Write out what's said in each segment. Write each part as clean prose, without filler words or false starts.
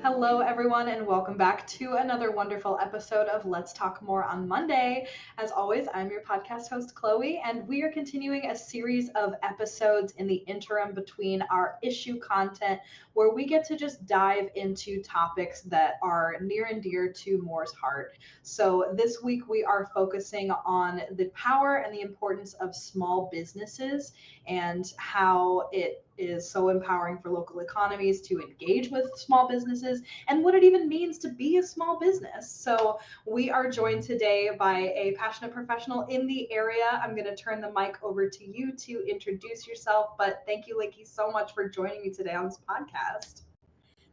Hello, everyone, and welcome back to another wonderful episode of Let's Talk More on Monday. As always, I'm your podcast host, Chloe, and we are continuing a series of episodes in the interim between our issue content where we get to just dive into topics that are near and dear to Moore's heart. So this week we are focusing on the power and the importance of small businesses and how it is so empowering for local economies to engage with small businesses and what it even means to be a small business. So we are joined today by a passionate professional in the area. I'm going to turn the mic over to you to introduce yourself, but thank you, Linky, so much for joining me today on this podcast.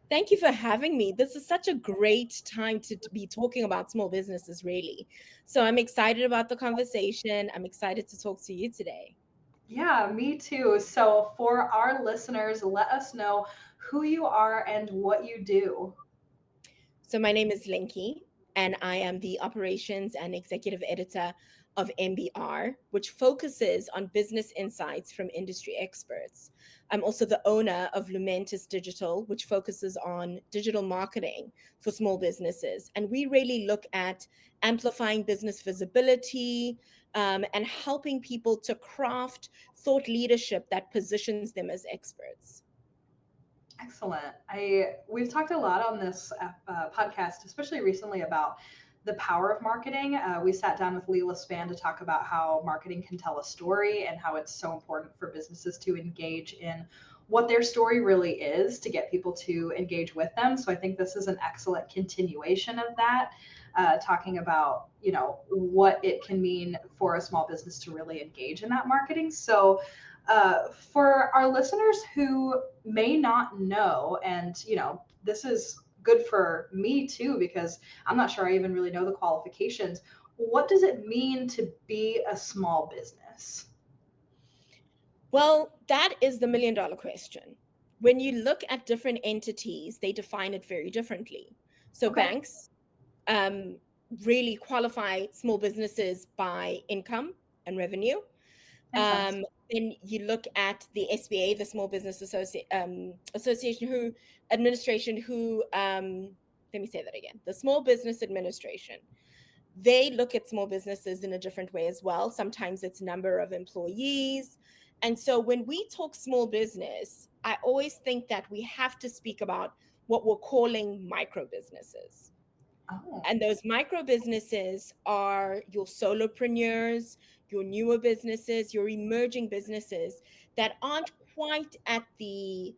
Thank you for having me. This is such a great time to be talking about small businesses, really. So I'm excited about the conversation. I'm excited to talk to you today. Yeah, me too. So for our listeners, let us know who you are and what you do. So my name is Linky, and I am the operations and executive editor of MBR, which focuses on business insights from industry experts. I'm also the owner of Lumentis Digital, which focuses on digital marketing for small businesses. And we really look at amplifying business visibility and helping people to craft thought leadership that positions them as experts. Excellent. We've talked a lot on this podcast, especially recently, about the power of marketing. We sat down with Leela Span to talk about how marketing can tell a story and how it's so important for businesses to engage in what their story really is to get people to engage with them. So I think this is an excellent continuation of that, talking about what it can mean for a small business to really engage in that marketing. So for our listeners who may not know, and this is good for me too, because I'm not sure I even really know the qualifications. What does it mean to be a small business? Well, that is the $1 million question. When you look at different entities, they define it very differently. So Okay. banks um, really qualify small businesses by income and revenue. Makes sense. Then you look at the SBA, the Small Business Association, who administration, who let me say that again, the Small Business Administration. They look at small businesses in a different way as well. Sometimes it's number of employees. And so when we talk small business, I always think that we have to speak about what we're calling micro businesses. Oh, And those micro businesses are your solopreneurs, your newer businesses, your emerging businesses that aren't quite at the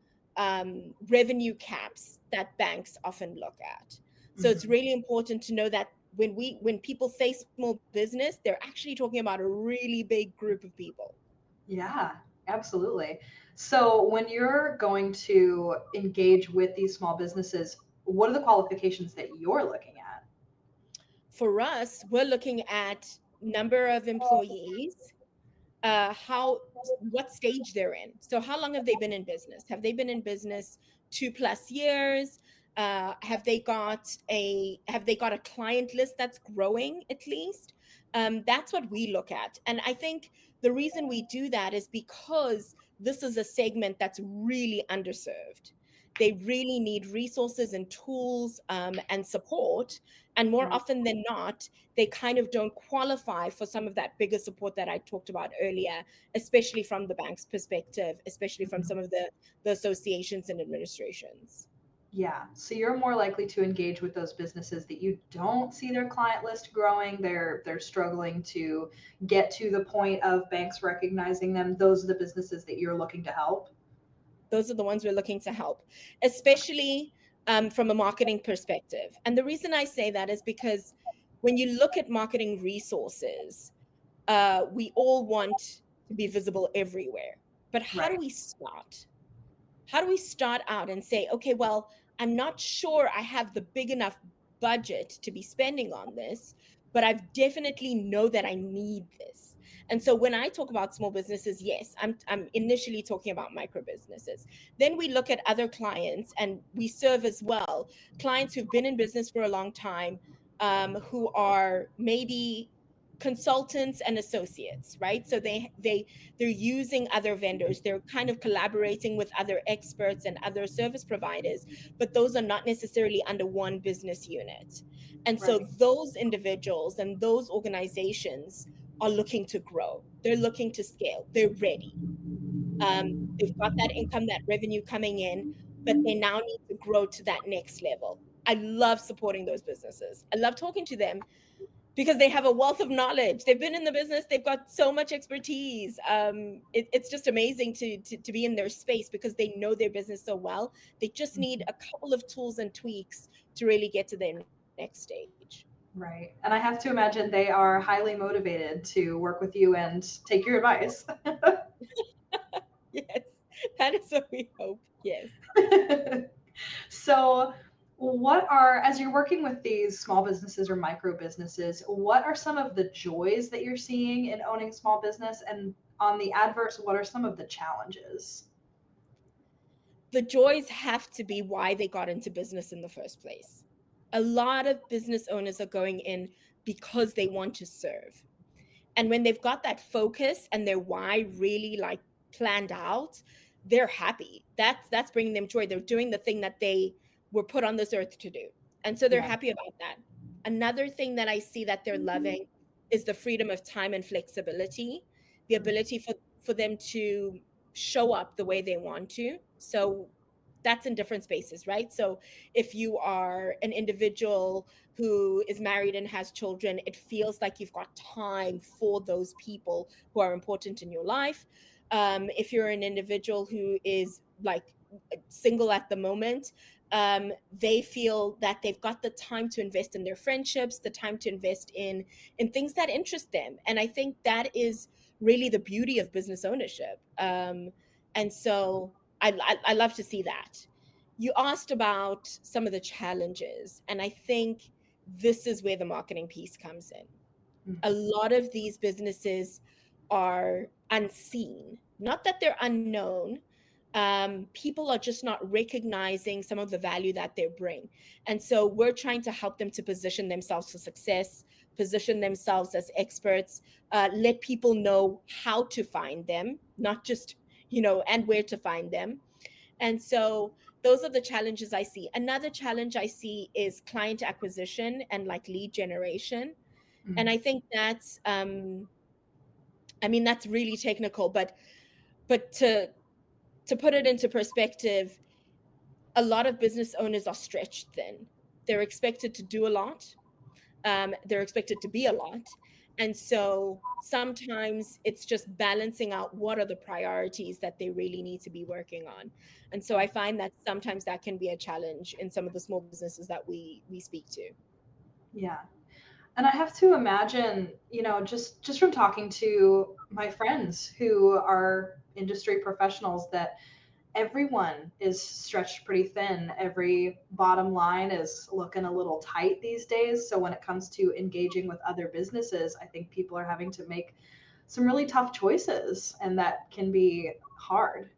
revenue caps that banks often look at. So it's mhm. really important to know that when people say small business, they're actually talking about a really big group of people. Yeah, absolutely. So when you're going to engage with these small businesses, what are the qualifications that you're looking at? For us, we're looking at number of employees, how what stage they're in. So how long have they been in business? Have they been in business 2+ years? Have they got a client list that's growing at least? That's what we look at. And I think the reason we do that is because this is a segment that's really underserved. They really need resources and tools and support. And more Right. often than not, they kind of don't qualify for some of that bigger support that I talked about earlier, especially from the bank's perspective, especially from Mhm. some of the associations and administrations. Yeah. So you're more likely to engage with those businesses that you don't see their client list growing. They're struggling to get to the point of banks recognizing them. Those are the businesses that you're looking to help. Those are the ones we're looking to help, especially from a marketing perspective. And the reason I say that is because when you look at marketing resources, we all want to be visible everywhere. But how do Right. we start? How do we start out and say, okay, well, I'm not sure I have the big enough budget to be spending on this, but I've definitely know that I need this. And so when I talk about small businesses, yes, I'm initially talking about micro businesses. Then we look at other clients, and we serve as well clients who've been in business for a long time, who are maybe consultants and associates, right? So they're using other vendors, they're kind of collaborating with other experts and other service providers, but those are not necessarily under one business unit. And so Right. those individuals and those organizations are looking to grow, they're looking to scale, they're ready. They've got that income, that revenue coming in, but they now need to grow to that next level. I love supporting those businesses, I love talking to them because they have a wealth of knowledge. They've been in the business. They've got so much expertise. It's just amazing to be in their space because they know their business so well. They just need Mhm. a couple of tools and tweaks to really get to their next stage. Right. And I have to imagine they are highly motivated to work with you and take your advice. Yes, that is what we hope. Yes. So, what are, as you're working with these small businesses or micro businesses, what are some of the joys that you're seeing in owning a small business? And on the adverse, what are some of the challenges? The joys have to be why they got into business in the first place. A lot of business owners are going in because they want to serve. And when they've got that focus and their why really like planned out, they're happy. That's bringing them joy. They're doing the thing that they were put on this earth to do. And so they're Yeah. happy about that. Another thing that I see that they're loving is the freedom of time and flexibility, the ability for them to show up the way they want to. So that's in different spaces, right? So if you are an individual who is married and has children, it feels like you've got time for those people who are important in your life. If you're an individual who is like single at the moment, they feel that they've got the time to invest in their friendships, the time to invest in things that interest them. And I think that is really the beauty of business ownership. And so I love to see that. You asked about some of the challenges, and I think this is where the marketing piece comes in. A Mhm. lot of these businesses are unseen, not that they're unknown. People are just not recognizing some of the value that they bring. And so we're trying to help them to position themselves for success, position themselves as experts, let people know how to find them, not just, and where to find them. And so those are the challenges I see. Another challenge I see is client acquisition and like lead generation. And Mhm. I think that's I mean that's really technical, but to put it into perspective, a lot of business owners are stretched thin. They're expected to do a lot. They're expected to be a lot. And so sometimes it's just balancing out what are the priorities that they really need to be working on. And so I find that sometimes that can be a challenge in some of the small businesses that we speak to. Yeah. And I have to imagine, just from talking to my friends who are industry professionals, that everyone is stretched pretty thin. Every bottom line is looking a little tight these days. So when it comes to engaging with other businesses, I think people are having to make some really tough choices, and that can be hard.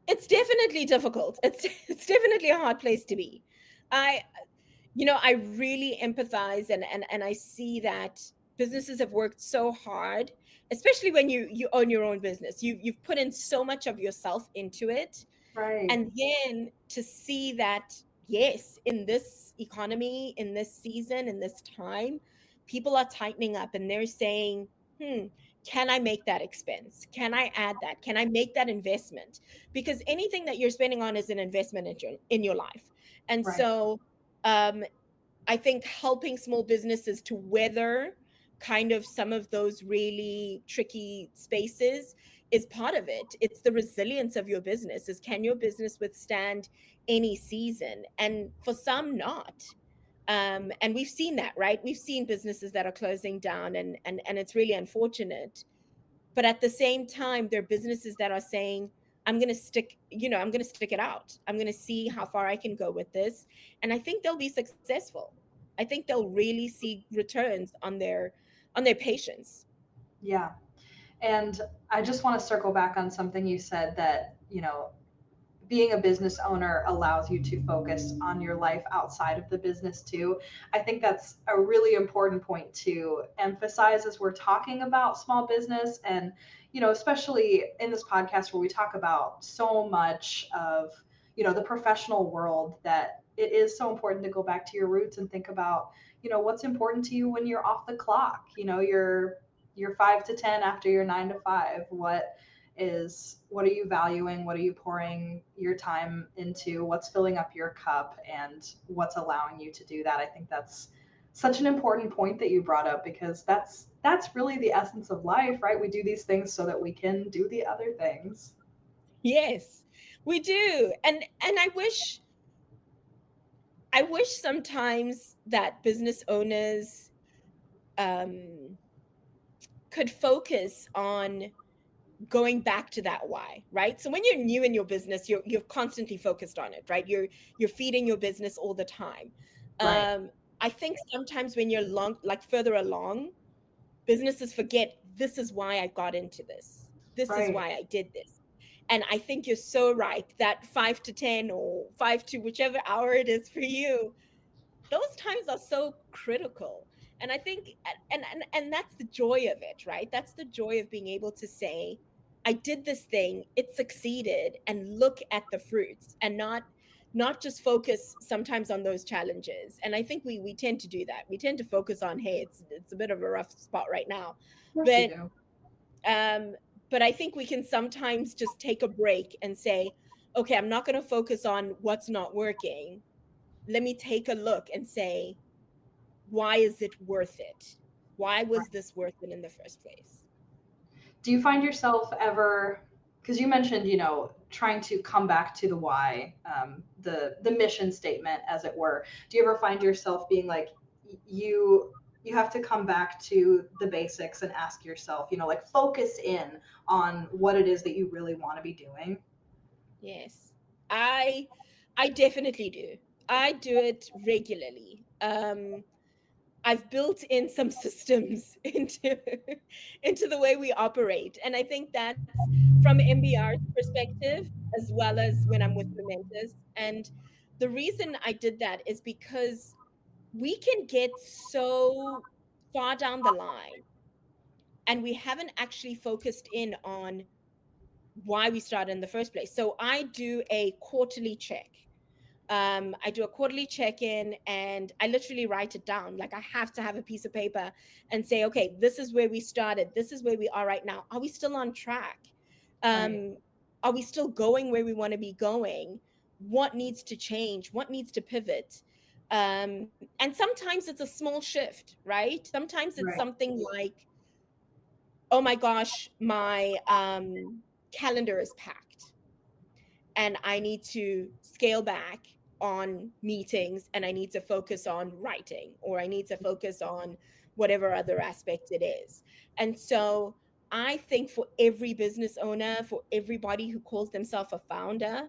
It's definitely difficult. It's definitely a hard place to be. I I really empathize and I see that businesses have worked so hard, especially when you own your own business. You've put in so much of yourself into it, Right, and then to see that, yes, in this economy, in this season, in this time, people are tightening up and they're saying, hmm, can I make that expense? Can I add that? Can I make that investment? Because anything that you're spending on is an investment in your life. And right. so um, I think helping small businesses to weather kind of some of those really tricky spaces is part of it. It's the resilience of your business. Is can your business withstand any season? And for some, not. And we've seen that, right? We've seen businesses that are closing down, and it's really unfortunate. But at the same time, there are businesses that are saying, I'm going to stick it out. I'm going to see how far I can go with this. And I think they'll be successful. I think they'll really see returns on their patience. Yeah. And I just want to circle back on something you said, that, being a business owner allows you to focus on your life outside of the business too. I think that's a really important point to emphasize as we're talking about small business, and especially in this podcast where we talk about so much of the professional world, that it is so important to go back to your roots and think about what's important to you when you're off the clock. Your 5 to 10 after your 9 to 5. What are you valuing? What are you pouring your time into? What's filling up your cup, and what's allowing you to do that? I think that's such an important point that you brought up, because that's really the essence of life, right? We do these things so that we can do the other things. Yes, we do. And I wish sometimes that business owners um could focus on going back to that why, right? So when you're new in your business, you're constantly focused on it, right? You're feeding your business all the time. Right. I think sometimes when you're like further along, businesses forget, this is why I got into this. This is Right. why I did this. And I think you're so right that 5 to 10 or 5 to whichever hour it is for you, those times are so critical. And I think, and that's the joy of it, right? That's the joy of being able to say, I did this thing, it succeeded, and look at the fruits, and not just focus sometimes on those challenges. And I think we tend to do that. We tend to focus on, hey, it's a bit of a rough spot right now. Of course we But do. but I think we can sometimes just take a break and say, okay, I'm not going to focus on what's not working. Let me take a look and say, why is it worth it? Why Right. was this worth it in the first place? Do you find yourself ever, because you mentioned trying to come back to the why, the mission statement, as it were. Do you ever find yourself being like, you have to come back to the basics and ask yourself, like, focus in on what it is that you really want to be doing? Yes. I I definitely do. I do it regularly. I've built in some systems into the way we operate. And I think that's from MBR's perspective, as well as when I'm with Lumentis. And the reason I did that is because we can get so far down the line and we haven't actually focused in on why we started in the first place. So I do a quarterly check. I do a quarterly check-in and I literally write it down. Like I have to have a piece of paper and say, okay, this is where we started. This is where we are right now. Are we still on track? Right. Um, are we still going where we want to be going? What needs to change? What needs to pivot? And sometimes it's a small shift, right? Sometimes it's Right. something like, oh my gosh, my calendar is packed and I need to scale back on meetings and I need to focus on writing or I need to focus on whatever other aspect it is. And so I think for every business owner, for everybody who calls themselves a founder,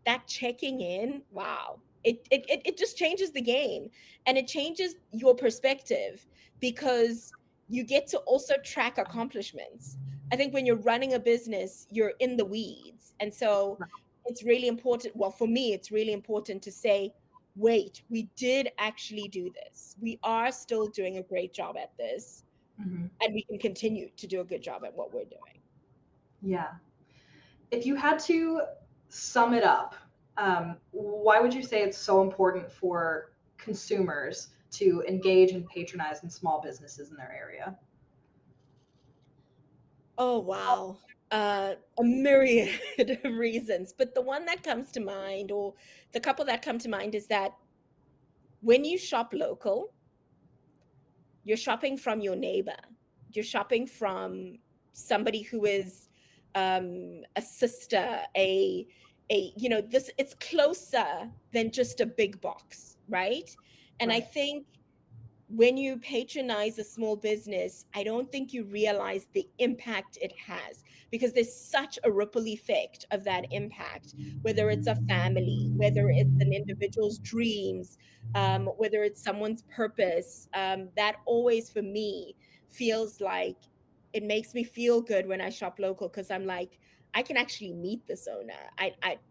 that checking in, wow, it just changes the game and it changes your perspective because you get to also track accomplishments. I think when you're running a business, you're in the weeds. And so it's really important. Well, for me, it's really important to say, wait, we did actually do this. We are still doing a great job at this, Hmm. and we can continue to do a good job at what we're doing. Yeah. If you had to sum it up, why would you say it's so important for consumers to engage and patronize in small businesses in their area? Oh, wow. A myriad of reasons. But the one that comes to mind, or the couple that come to mind, is that when you shop local, you're shopping from your neighbor. You're shopping from somebody who is a sister, this it's closer than just a big box, right? And I Right. think when you patronize a small business, I don't think you realize the impact it has because there's such a ripple effect of that impact, whether it's a family, whether it's an individual's dreams, whether it's someone's purpose. That always, for me, feels like it makes me feel good when I shop local because I'm like, I can actually meet this owner.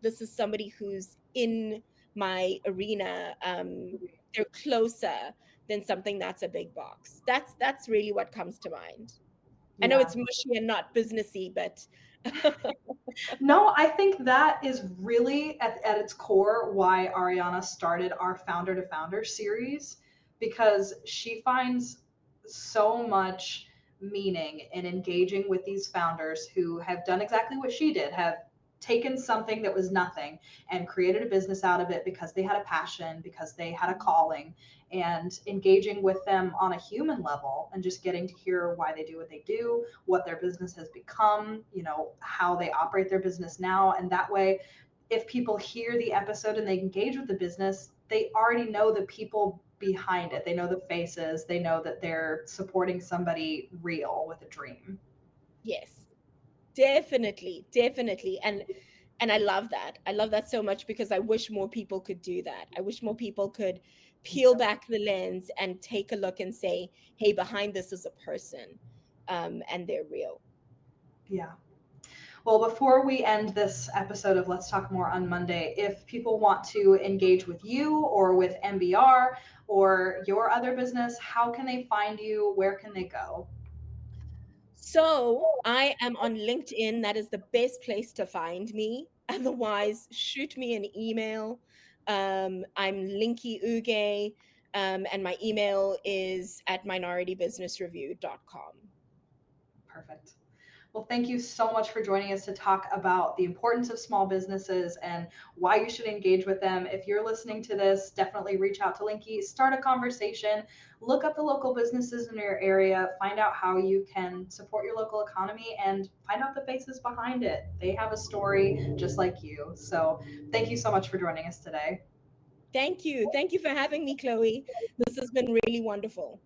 This is somebody who's in my arena. They're closer than something that's a big box. That's really what comes to mind. I know Yeah. it's mushy and not businessy, but No, I think that is really at its core why Ariana started our Founder to Founder series, because she finds so much meaning in engaging with these founders who have done exactly what she did, have taken something that was nothing and created a business out of it because they had a passion, because they had a calling, and engaging with them on a human level and just getting to hear why they do what they do, what their business has become, how they operate their business now. And that way, if people hear the episode and they engage with the business, they already know the people behind it. They know the faces, they know that they're supporting somebody real with a dream. yes, definitely, definitely. And I love that. I love that so much because I wish more people could do that. I wish more people could peel back the lens and take a look and say, hey, behind this is a person, and they're real. Yeah. Well, before we end this episode of Let's Talk More on Monday, if people want to engage with you or with MBR or your other business, how can they find you? Where can they go? So I am on LinkedIn. That is the best place to find me. Otherwise, shoot me an email. I'm Linky Ugeh, and my email is at minoritybusinessreview.com. Perfect. Well, thank you so much for joining us to talk about the importance of small businesses and why you should engage with them. If you're listening to this, definitely reach out to Linky, start a conversation, look up the local businesses in your area, find out how you can support your local economy, and find out the faces behind it. They have a story just like you. So, thank you so much for joining us today. Thank you. Thank you for having me, Chloe. This has been really wonderful.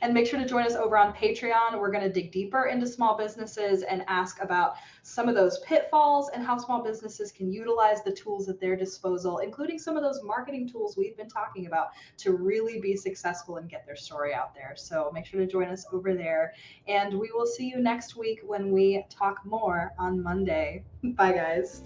And make sure to join us over on Patreon. We're going to dig deeper into small businesses and ask about some of those pitfalls and how small businesses can utilize the tools at their disposal, including some of those marketing tools we've been talking about to really be successful and get their story out there. So make sure to join us over there. And we will see you next week when we talk more on Monday. Bye, guys.